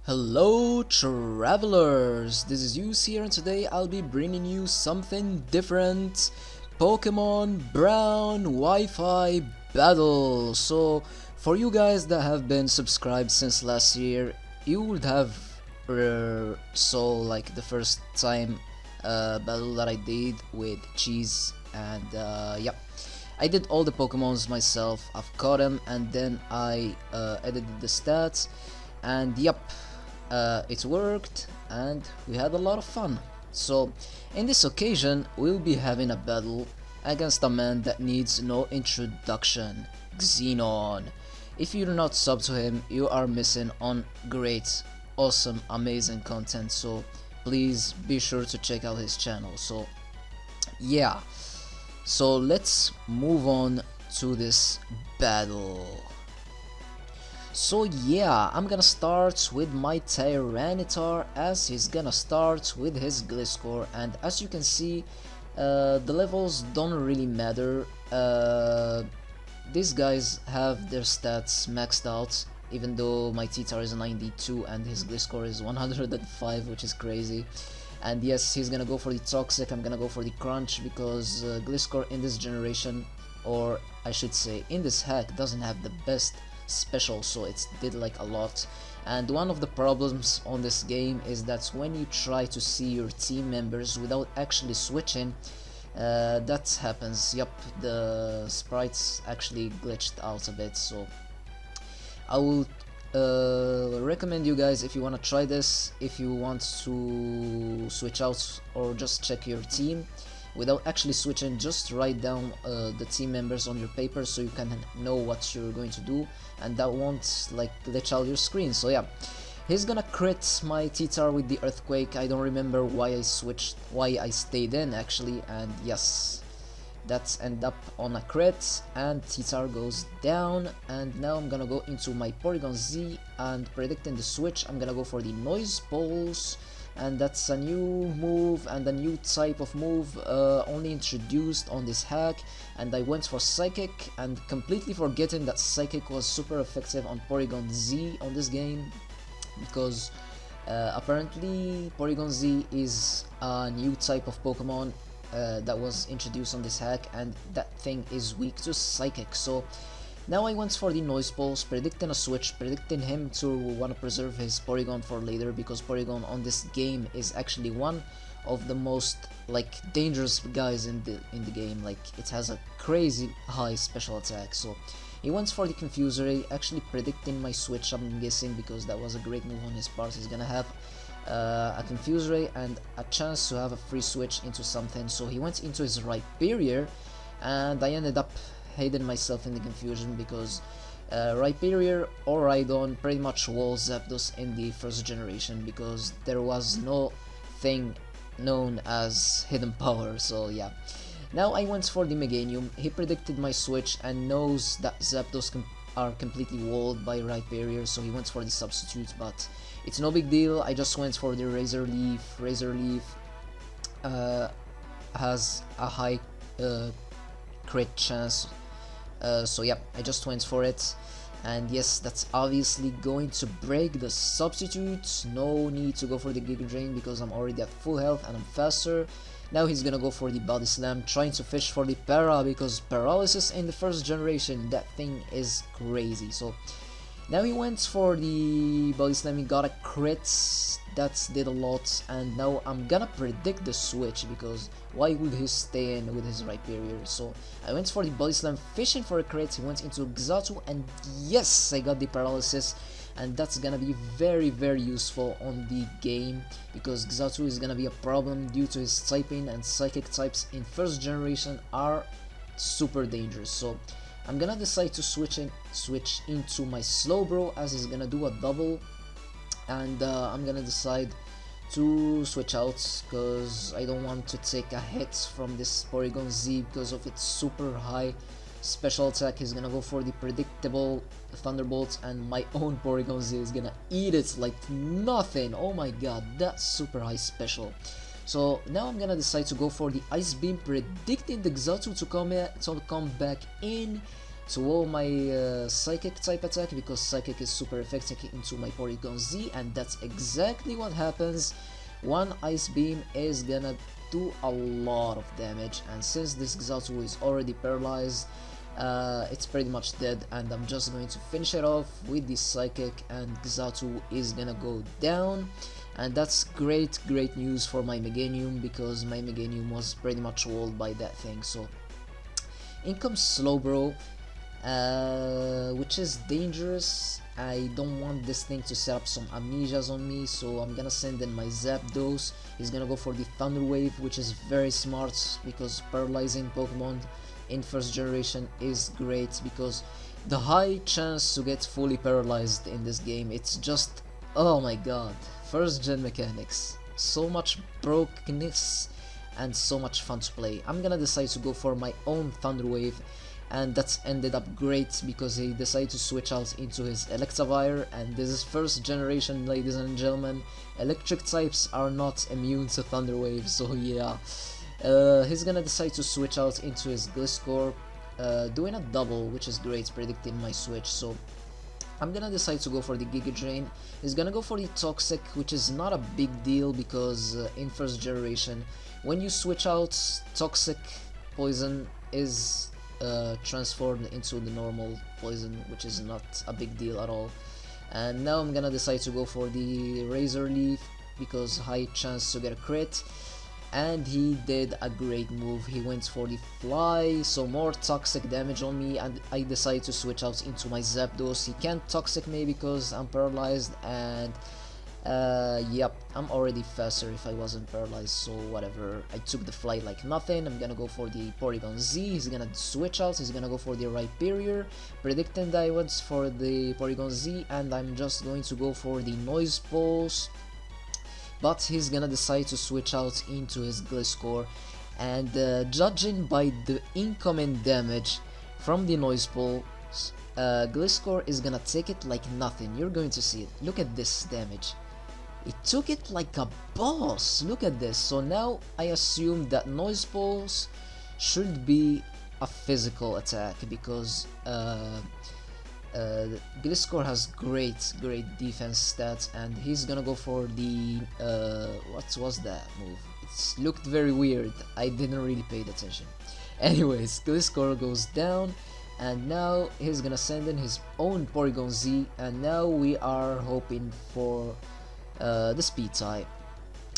Hello travelers, this is Yus here, and today I'll be bringing you something different. Pokemon Brown Wi-Fi Battle. So for you guys that have been subscribed since last year, you would have saw like the first time battle that I did with Cheese, and yeah, I did all the Pokemons myself. I've caught them and then I edited the stats, and yep, it worked and we had a lot of fun. So in this occasion we'll be having a battle against a man that needs no introduction, Xenon. If you're not sub to him, you are missing on great, awesome, amazing content, so please be sure to check out his channel. So yeah, so let's move on to this battle. So yeah, I'm gonna start with my Tyranitar, as he's gonna start with his Gliscor, and as you can see, the levels don't really matter. These guys have their stats maxed out, even though my T-Tar is 92 and his Gliscor is 105, which is crazy. And yes, he's gonna go for the Toxic, I'm gonna go for the Crunch, because Gliscor in this generation, or I should say in this hack, doesn't have the best special, so it did like a lot. And one of the problems on this game is that when you try to see your team members without actually switching, that happens. Yep, the sprites actually glitched out a bit. So I will recommend you guys, if you want to try this, if you want to switch out or just check your team without actually switching, just write down the team members on your paper so you can know what you're going to do, and that won't like glitch out your screen. So yeah, he's gonna crit my T-Tar with the Earthquake. I don't remember why I switched, why I stayed in actually, and yes, that's end up on a crit and T-Tar goes down. And now I'm gonna go into my Porygon Z, and predicting the switch, I'm gonna go for the Noise Pulse. And that's a new move and a new type of move, only introduced on this hack. And I went for Psychic, and completely forgetting that Psychic was super effective on Porygon Z on this game, because apparently Porygon Z is a new type of Pokemon that was introduced on this hack, and that thing is weak to Psychic. So now I went for the Noise Pulse, predicting a switch, predicting him to want to preserve his Porygon for later, because Porygon on this game is actually one of the most like dangerous guys in the game. Like, it has a crazy high special attack. So he went for the Confuser, actually predicting my switch, I'm guessing, because that was a great move on his part. He's gonna have a Confuser and a chance to have a free switch into something. So he went into his Rhyperior, and I ended up hidden myself in the confusion, because Rhyperior or Rhydon pretty much wall Zapdos in the first generation, because there was no thing known as hidden power. So yeah, now I went for the Meganium. He predicted my switch and knows that Zapdos are completely walled by Rhyperior, so he went for the substitute, but it's no big deal. I just went for the Razor Leaf. Razor Leaf has a high crit chance, so yeah, I just went for it. And yes, that's obviously going to break the substitute. No need to go for the Giga Drain, because I'm already at full health and I'm faster. Now he's gonna go for the Body Slam, trying to fish for the Para, because Paralysis in the first generation, that thing is crazy. So now he went for the Body Slam, he got a crit, that did a lot. And now I'm gonna predict the switch, because why would he stay in with his Rhyperior? So I went for the Body Slam, fishing for a crit. He went into Xatu, and yes, I got the Paralysis, and that's gonna be very useful on the game, because Xatu is gonna be a problem due to his typing, and Psychic types in first generation are super dangerous. So I'm gonna decide to switch into my Slowbro, as he's gonna do a double, and I'm gonna decide to switch out, because I don't want to take a hit from this Porygon Z because of its super high special attack. He's gonna go for the predictable Thunderbolt, and my own Porygon Z is gonna eat it like nothing. Oh my god, that's super high special. So now I'm gonna decide to go for the Ice Beam, predicting the Xatu to come back in, to wall my Psychic type attack, because Psychic is super effective into my Porygon Z, and that's exactly what happens. One Ice Beam is gonna do a lot of damage, and since this Xatu is already paralyzed, it's pretty much dead, and I'm just going to finish it off with the Psychic, and Xatu is gonna go down. And that's great news for my Meganium, because my Meganium was pretty much walled by that thing. So in comes Slowbro, which is dangerous. I don't want this thing to set up some amnesias on me, so I'm gonna send in my Zapdos. He's gonna go for the Thunder Wave, which is very smart, because paralyzing Pokemon in first generation is great, because the high chance to get fully paralyzed in this game, it's just, oh my god, first gen mechanics, so much brokenness and so much fun to play. I'm gonna decide to go for my own Thunder Wave, and that's ended up great, because he decided to switch out into his Electivire, and this is first generation, ladies and gentlemen. Electric types are not immune to Thunder Wave, so yeah. He's gonna decide to switch out into his Gliscor, doing a double, which is great, predicting my switch. So I'm gonna decide to go for the Giga Drain. He's gonna go for the Toxic, which is not a big deal, because in first generation, when you switch out, Toxic Poison is transformed into the normal Poison, which is not a big deal at all. And now I'm gonna decide to go for the Razor Leaf, because high chance to get a crit. And he did a great move. He went for the Fly, so more toxic damage on me, and I decided to switch out into my Zapdos. He can't toxic me because I'm paralyzed, and yep, I'm already faster if I wasn't paralyzed, so whatever. I took the Fly like nothing. I'm gonna go for the Porygon Z. He's gonna switch out, he's gonna go for the Rhyperior, predicting that I went for the Porygon Z, and I'm just going to go for the Noise Pulse. But he's gonna decide to switch out into his Gliscor, and judging by the incoming damage from the Noise Pulse, Gliscor is gonna take it like nothing. You're going to see it. Look at this damage. It took it like a boss. Look at this. So now I assume that Noise Pulse should be a physical attack, because Gliscor has great defense stats, and he's gonna go for the what was that move? It looked very weird. I didn't really pay attention. Anyways, Gliscor goes down, and now he's gonna send in his own Porygon Z, and now we are hoping for the Speed type.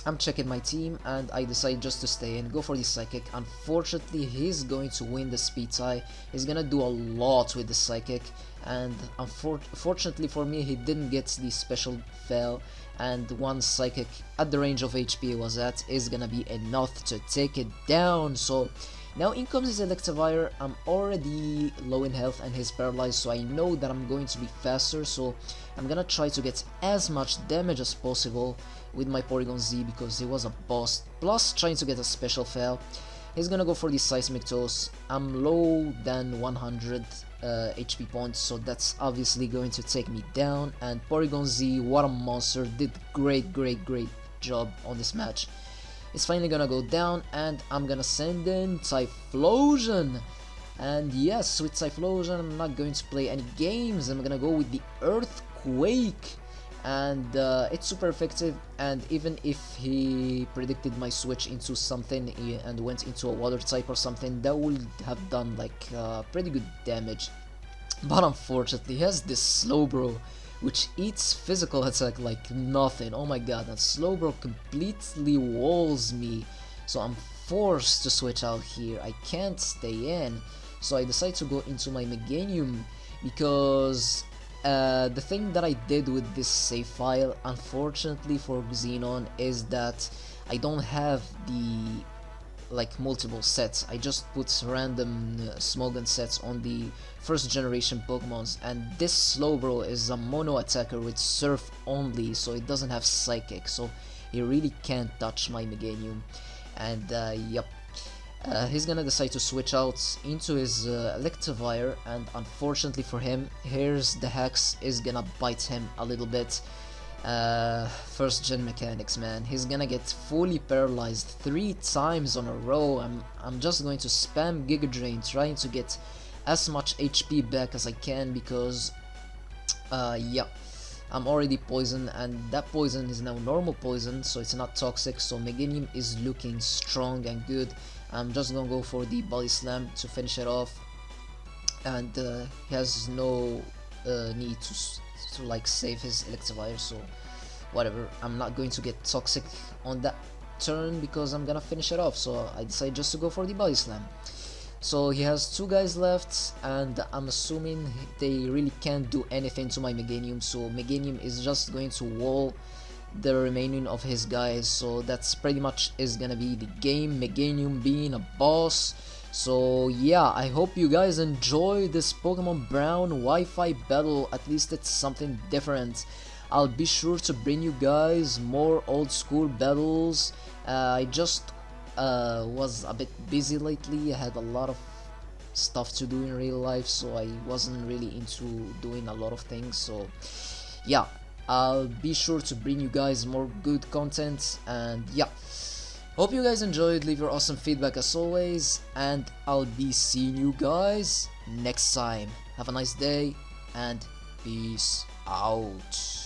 I'm checking my team, and I decide just to stay in, go for the Psychic. Unfortunately, he's going to win the Speed tie. He's gonna do a lot with the Psychic, and unfortunately for me, he didn't get the special fail, and one Psychic at the range of HP he was at is gonna be enough to take it down. So now in comes his Electivire. I'm already low in health and he's paralyzed, so I know that I'm going to be faster, so I'm gonna try to get as much damage as possible with my Porygon Z, because he was a boss, plus trying to get a special fail. He's gonna go for the Seismic Toss. I'm low than 100 HP points, so that's obviously going to take me down, and Porygon Z, what a monster, did great job on this match. It's finally gonna go down, and I'm gonna send in Typhlosion. And yes, with Typhlosion, I'm not going to play any games. I'm gonna go with the Earthquake, and it's super effective. And even if he predicted my switch into something and went into a water type or something, that would have done like pretty good damage. But unfortunately, he has this Slowbro, which eats physical attack like nothing. Oh my god, that Slowbro completely walls me, so I'm forced to switch out here. I can't stay in, so I decide to go into my Meganium, because the thing that I did with this save file, unfortunately for Xenon, is that I don't have the like multiple sets. I just put random Smogon sets on the first generation Pokemons, and this Slowbro is a mono attacker with Surf only, so it doesn't have Psychic, so he really can't touch my Meganium. And yep, he's gonna decide to switch out into his Electivire, and unfortunately for him, here's the Hex is gonna bite him a little bit. First gen mechanics, man. He's gonna get fully paralyzed 3 times on a row. I'm just going to spam Giga Drain, trying to get as much HP back as I can, because yeah, I'm already poisoned, and that poison is now normal poison, so it's not toxic. So Meganium is looking strong and good. I'm just gonna go for the body slam to finish it off, and he has no need to like save his Electivire, so whatever. I'm not going to get toxic on that turn because I'm gonna finish it off, so I decided just to go for the body slam. So he has 2 guys left, and I'm assuming they really can't do anything to my Meganium, so Meganium is just going to wall the remaining of his guys. So that's pretty much is gonna be the game, Meganium being a boss. So yeah, I hope you guys enjoy this Pokemon Brown Wi-Fi battle. At least it's something different. I'll be sure to bring you guys more old school battles. I just was a bit busy lately. I had a lot of stuff to do in real life, so I wasn't really into doing a lot of things. So yeah, I'll be sure to bring you guys more good content, and yeah, hope you guys enjoyed. Leave your awesome feedback as always, and I'll be seeing you guys next time. Have a nice day and peace out.